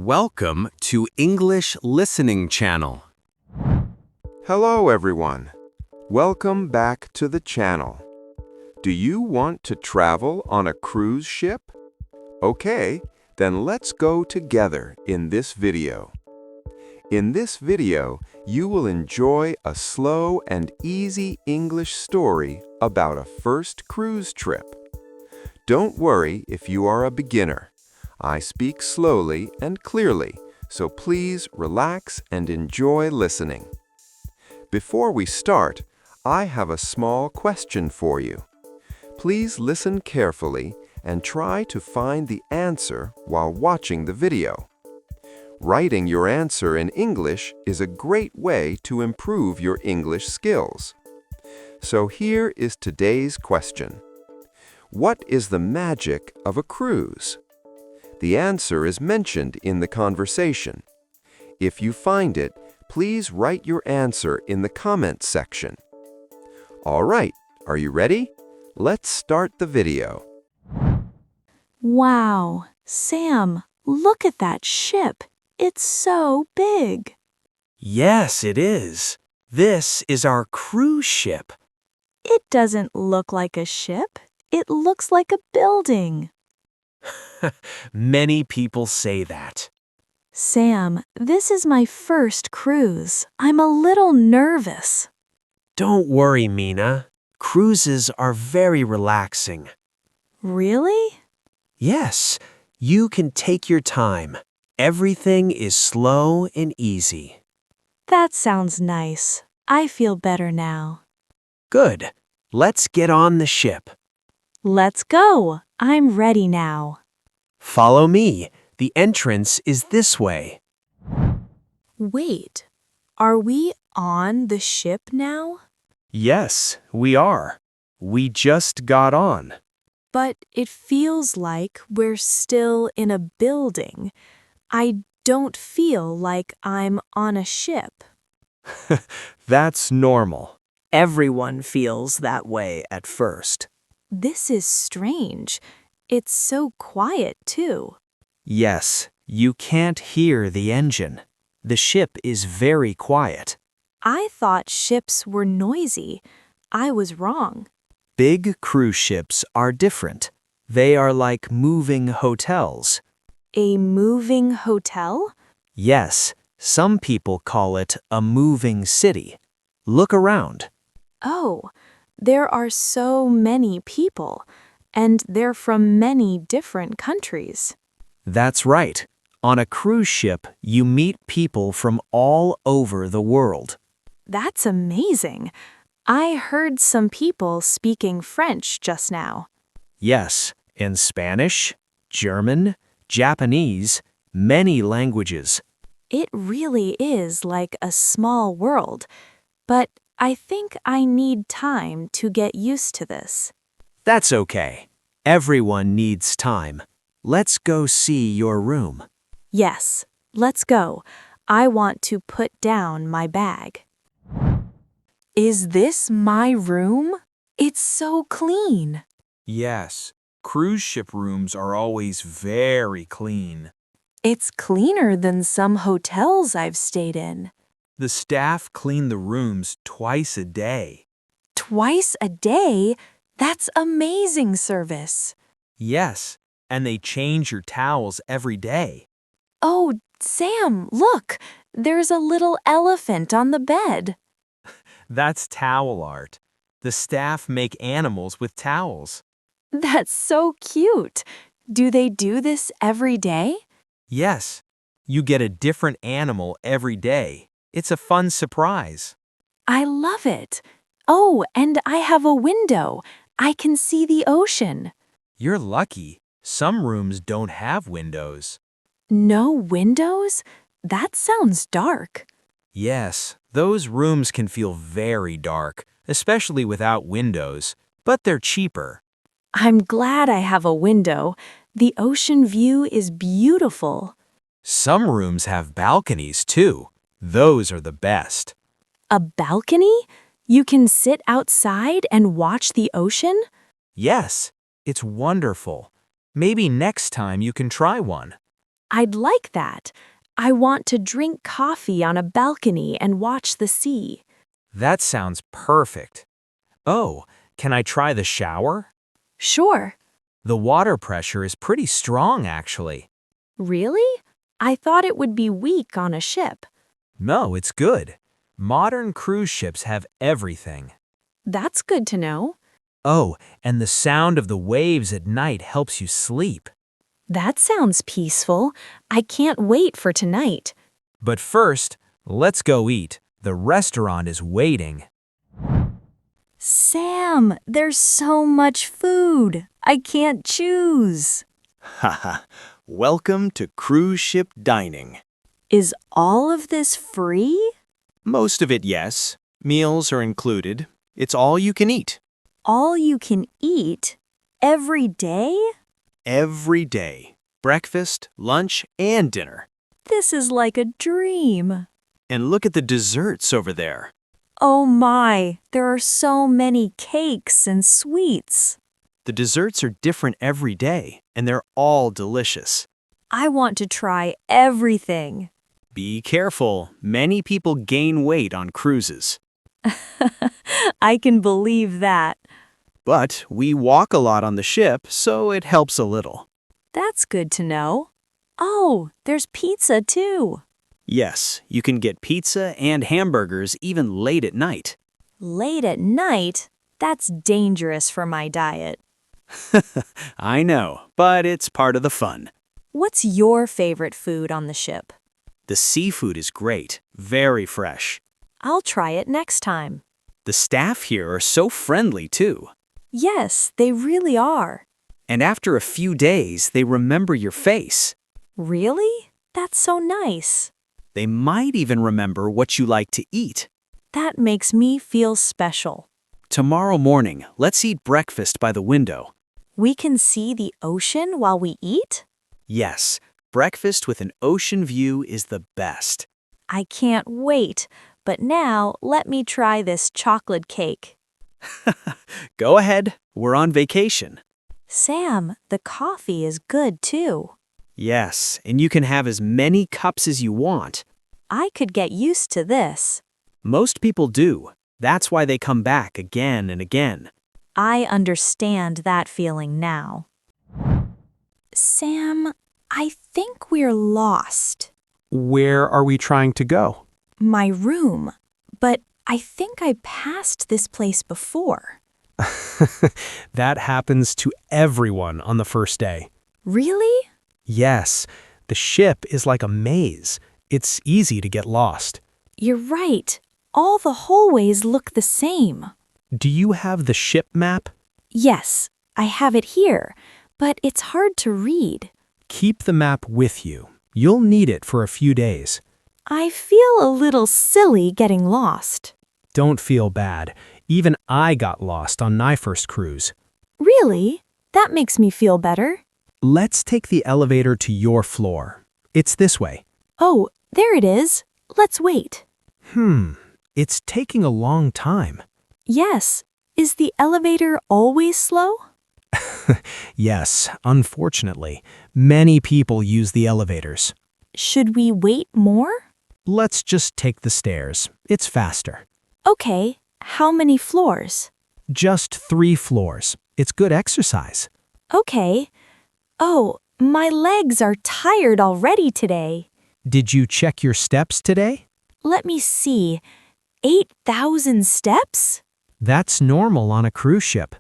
Welcome to English Listening channel. Hello everyone. Welcome back to the channel. Do you want to travel on a cruise ship? Okay, then let's go together in this video. In this video, you will enjoy a slow and easy English story about a first cruise trip. Don't worry if you are a beginner. I speak slowly and clearly, so please relax and enjoy listening. Before we start, I have a small question for you. Please listen carefully and try to find the answer while watching the video. Writing your answer in English is a great way to improve your English skills. So here is today's question. What is the magic of a cruise? The answer is mentioned in the conversation. If you find it, please write your answer in the comments section. All right, are you ready? Let's start the video. Wow, Sam, look at that ship. It's so big. Yes, it is. This is our cruise ship. It doesn't look like a ship. It looks like a building. Many people say that. Sam, this is my first cruise. I'm a little nervous. Don't worry, Mina. Cruises are very relaxing. Really? Yes, you can take your time. Everything is slow and easy. That sounds nice. I feel better now. Good. Let's get on the ship. Let's go. I'm ready now. Follow me. The entrance is this way. Wait, are we on the ship now? Yes, we are. We just got on. But it feels like we're still in a building. I don't feel like I'm on a ship. That's normal. Everyone feels that way at first. This is strange. It's so quiet, too. Yes, you can't hear the engine. The ship is very quiet. I thought ships were noisy. I was wrong. Big cruise ships are different. They are like moving hotels. A moving hotel? Yes, some people call it a moving city. Look around. Oh, there are so many people, and they're from many different countries. That's right. On a cruise ship, you meet people from all over the world. That's amazing. I heard some people speaking French just now. Yes, in Spanish, German, Japanese, many languages. It really is like a small world, but I think I need time to get used to this. That's okay. Everyone needs time. Let's go see your room. Yes, let's go. I want to put down my bag. Is this my room? It's so clean. Yes, cruise ship rooms are always very clean. It's cleaner than some hotels I've stayed in. The staff clean the rooms twice a day. Twice a day? That's amazing service. Yes, and they change your towels every day. Oh, Sam, look! There's a little elephant on the bed. That's towel art. The staff make animals with towels. That's so cute. Do they do this every day? Yes, you get a different animal every day. It's a fun surprise. I love it. Oh, and I have a window. I can see the ocean. You're lucky. Some rooms don't have windows. No windows? That sounds dark. Yes, those rooms can feel very dark, especially without windows, but they're cheaper. I'm glad I have a window. The ocean view is beautiful. Some rooms have balconies too. Those are the best. A balcony? You can sit outside and watch the ocean? Yes, it's wonderful. Maybe next time you can try one. I'd like that. I want to drink coffee on a balcony and watch the sea. That sounds perfect. Oh, can I try the shower? Sure. The water pressure is pretty strong, actually. Really? I thought it would be weak on a ship. No, it's good. Modern cruise ships have everything. That's good to know. Oh, and the sound of the waves at night helps you sleep. That sounds peaceful. I can't wait for tonight. But first, let's go eat. The restaurant is waiting. Sam, there's so much food. I can't choose. Haha, welcome to cruise ship dining. Is all of this free? Most of it, yes. Meals are included. It's all you can eat. All you can eat? Every day? Every day. Breakfast, lunch, and dinner. This is like a dream. And look at the desserts over there. Oh my, there are so many cakes and sweets. The desserts are different every day, and they're all delicious. I want to try everything. Be careful. Many people gain weight on cruises. I can believe that. But we walk a lot on the ship, so it helps a little. That's good to know. Oh, there's pizza too. Yes, you can get pizza and hamburgers even late at night. Late at night? That's dangerous for my diet. I know, but it's part of the fun. What's your favorite food on the ship? The seafood is great, very fresh. I'll try it next time. The staff here are so friendly, too. Yes, they really are. And after a few days, they remember your face. Really? That's so nice. They might even remember what you like to eat. That makes me feel special. Tomorrow morning, let's eat breakfast by the window. We can see the ocean while we eat? Yes, breakfast with an ocean view is the best. I can't wait, but now let me try this chocolate cake. Go ahead, we're on vacation. Sam, the coffee is good too. Yes, and you can have as many cups as you want. I could get used to this. Most people do. That's why they come back again and again. I understand that feeling now. Sam, I think we're lost. Where are we trying to go? My room. But I think I passed this place before. That happens to everyone on the first day. Really? Yes, the ship is like a maze. It's easy to get lost. You're right. All the hallways look the same. Do you have the ship map? Yes, I have it here, but it's hard to read. Keep the map with you. You'll need it for a few days. I feel a little silly getting lost. Don't feel bad. Even I got lost on my first cruise. Really? That makes me feel better. Let's take the elevator to your floor. It's this way. Oh, there it is. Let's wait. It's taking a long time. Yes. Is the elevator always slow? Yes, unfortunately, many people use the elevators. Should we wait more? Let's just take the stairs. It's faster. Okay. How many floors? Just 3 floors. It's good exercise. Okay. Oh, my legs are tired already today. Did you check your steps today? Let me see. 8,000 steps? That's normal on a cruise ship.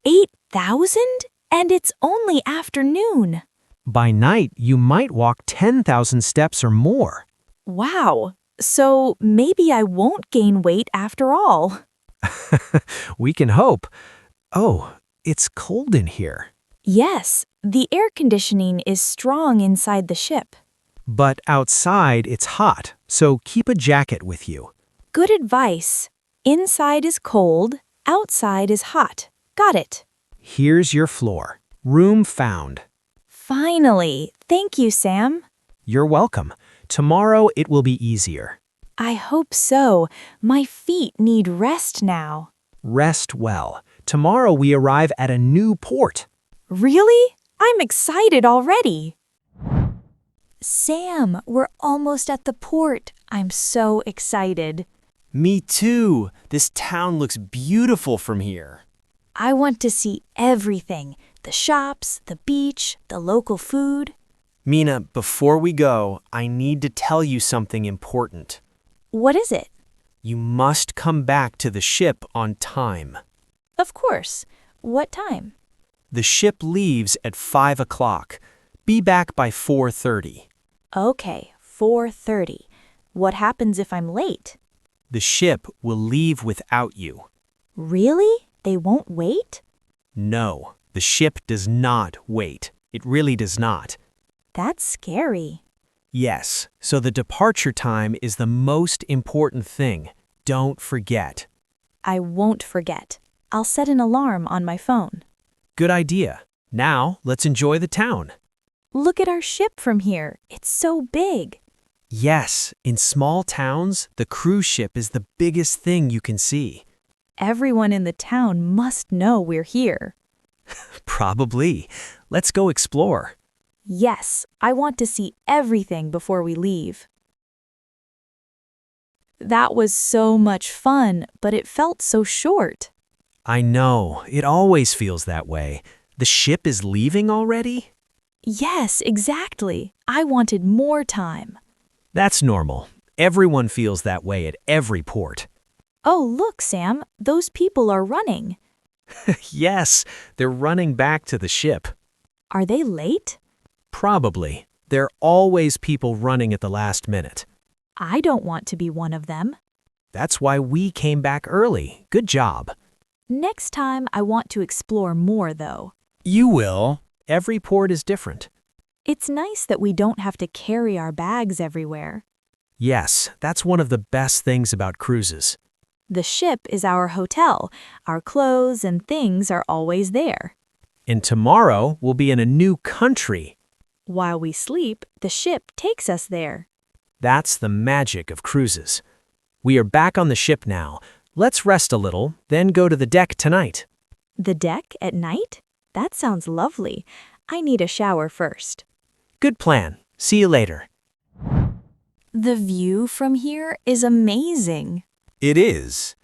8,000? And it's only afternoon. By night, you might walk 10,000 steps or more. Wow. So maybe I won't gain weight after all. We can hope. Oh, it's cold in here. Yes, the air conditioning is strong inside the ship. But outside, it's hot, so keep a jacket with you. Good advice. Inside is cold, outside is hot. Got it. Here's your floor. Room found. Finally. Thank you, Sam. You're welcome. Tomorrow it will be easier. I hope so. My feet need rest now. Rest well. Tomorrow we arrive at a new port. Really? I'm excited already. Sam, we're almost at the port. I'm so excited. Me too. This town looks beautiful from here. I want to see everything. The shops, the beach, the local food. Mina, before we go, I need to tell you something important. What is it? You must come back to the ship on time. Of course. What time? The ship leaves at 5 o'clock. Be back by 4:30. Okay, 4:30. What happens if I'm late? The ship will leave without you. Really? They won't wait? No, the ship does not wait. It really does not. That's scary. Yes, so the departure time is the most important thing. Don't forget. I won't forget. I'll set an alarm on my phone. Good idea. Now, let's enjoy the town. Look at our ship from here. It's so big. Yes, in small towns, the cruise ship is the biggest thing you can see. Everyone in the town must know we're here. Probably. Let's go explore. Yes, I want to see everything before we leave. That was so much fun, but it felt so short. I know, it always feels that way. The ship is leaving already? Yes, exactly. I wanted more time. That's normal. Everyone feels that way at every port. Oh, look, Sam, those people are running. Yes, they're running back to the ship. Are they late? Probably. There are always people running at the last minute. I don't want to be one of them. That's why we came back early. Good job. Next time, I want to explore more, though. You will. Every port is different. It's nice that we don't have to carry our bags everywhere. Yes, that's one of the best things about cruises. The ship is our hotel. Our clothes and things are always there. And tomorrow we'll be in a new country. While we sleep, the ship takes us there. That's the magic of cruises. We are back on the ship now. Let's rest a little, then go to the deck tonight. The deck at night? That sounds lovely. I need a shower first. Good plan. See you later. The view from here is amazing. It is.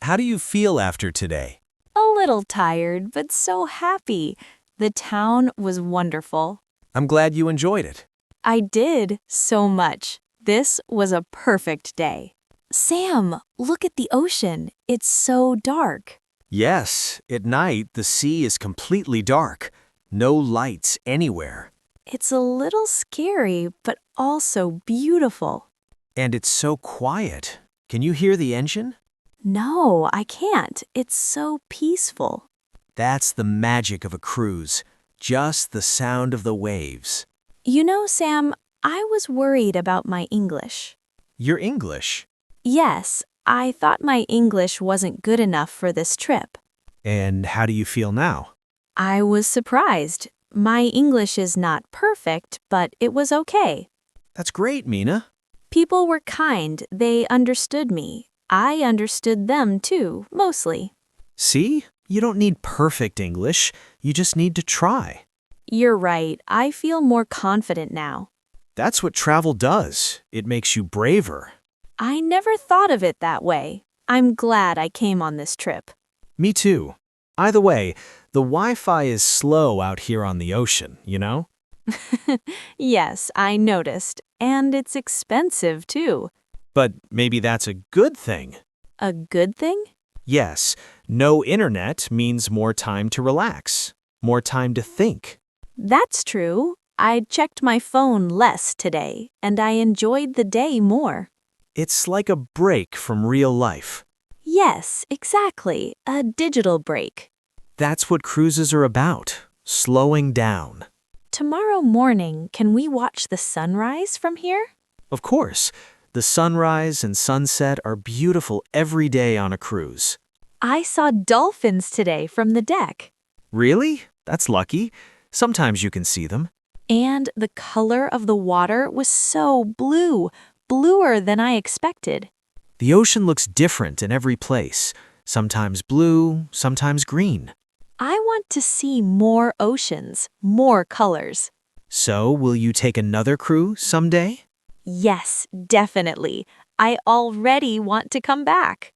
How do you feel after today? A little tired, but so happy. The town was wonderful. I'm glad you enjoyed it. I did so much. This was a perfect day. Sam, look at the ocean. It's so dark. Yes, at night the sea is completely dark. No lights anywhere. It's a little scary, but also beautiful. And it's so quiet. Can you hear the engine? No, I can't. It's so peaceful. That's the magic of a cruise. Just the sound of the waves. You know, Sam, I was worried about my English. Your English? Yes, I thought my English wasn't good enough for this trip. And how do you feel now? I was surprised. My English is not perfect, but it was okay. That's great, Mina. People were kind. They understood me. I understood them too, mostly. See? You don't need perfect English. You just need to try. You're right. I feel more confident now. That's what travel does. It makes you braver. I never thought of it that way. I'm glad I came on this trip. Me too. Either way, the Wi-Fi is slow out here on the ocean, you know? Yes, I noticed. And it's expensive too. But maybe that's a good thing. A good thing? Yes, no internet means more time to relax, more time to think. That's true. I checked my phone less today, and I enjoyed the day more. It's like a break from real life. Yes, exactly. A digital break. That's what cruises are about, slowing down. Tomorrow morning, can we watch the sunrise from here? Of course, the sunrise and sunset are beautiful every day on a cruise. I saw dolphins today from the deck. Really? That's lucky. Sometimes you can see them. And the color of the water was so blue, bluer than I expected. The ocean looks different in every place, sometimes blue, sometimes green. I want to see more oceans, more colors. So, will you take another cruise someday? Yes, definitely. I already want to come back.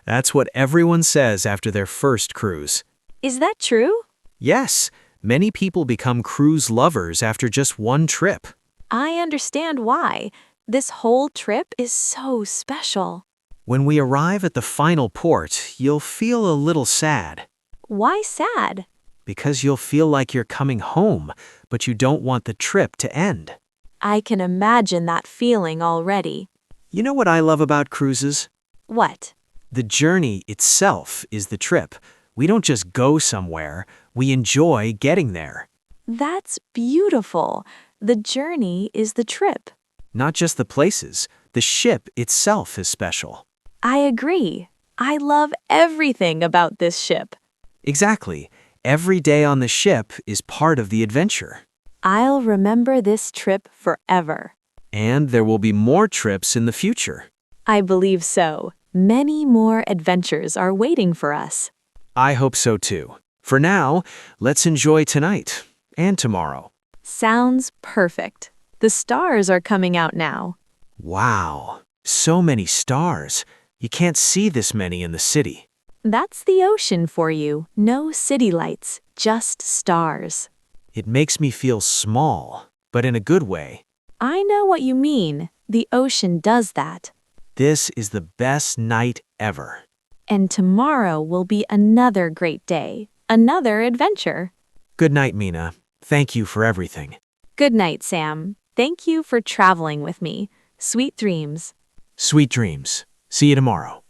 That's what everyone says after their first cruise. Is that true? Yes, many people become cruise lovers after just one trip. I understand why. This whole trip is so special. When we arrive at the final port, you'll feel a little sad. Why sad? Because you'll feel like you're coming home, but you don't want the trip to end. I can imagine that feeling already. You know what I love about cruises? What? The journey itself is the trip. We don't just go somewhere, we enjoy getting there. That's beautiful. The journey is the trip. Not just the places, the ship itself is special. I agree. I love everything about this ship. Exactly. Every day on the ship is part of the adventure. I'll remember this trip forever. And there will be more trips in the future. I believe so. Many more adventures are waiting for us. I hope so too. For now, let's enjoy tonight and tomorrow. Sounds perfect. The stars are coming out now. Wow, so many stars. You can't see this many in the city. That's the ocean for you. No city lights, just stars. It makes me feel small, but in a good way. I know what you mean. The ocean does that. This is the best night ever. And tomorrow will be another great day, another adventure. Good night, Mina. Thank you for everything. Good night, Sam. Thank you for traveling with me. Sweet dreams. Sweet dreams. See you tomorrow.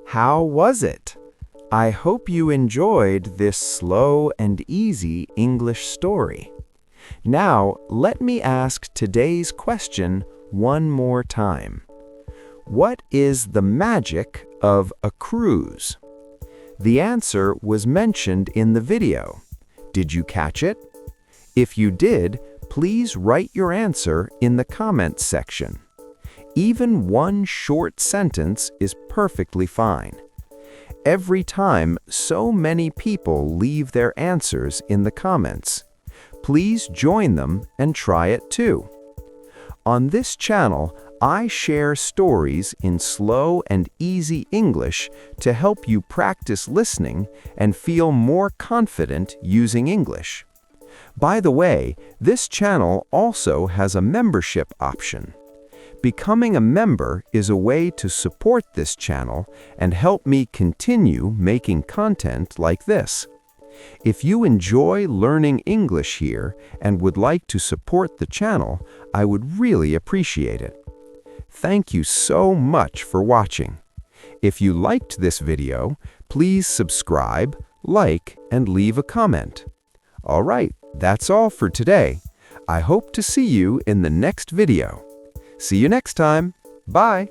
How was it? I hope you enjoyed this slow and easy English story. Now, let me ask today's question one more time. What is the magic of a cruise? The answer was mentioned in the video. Did you catch it? If you did, please write your answer in the comments section. Even one short sentence is perfectly fine. Every time so many people leave their answers in the comments, please join them and try it too. On this channel, I share stories in slow and easy English to help you practice listening and feel more confident using English. By the way, this channel also has a membership option. Becoming a member is a way to support this channel and help me continue making content like this. If you enjoy learning English here and would like to support the channel, I would really appreciate it. Thank you so much for watching. If you liked this video, please subscribe, like, and leave a comment. All right, that's all for today. I hope to see you in the next video. See you next time. Bye.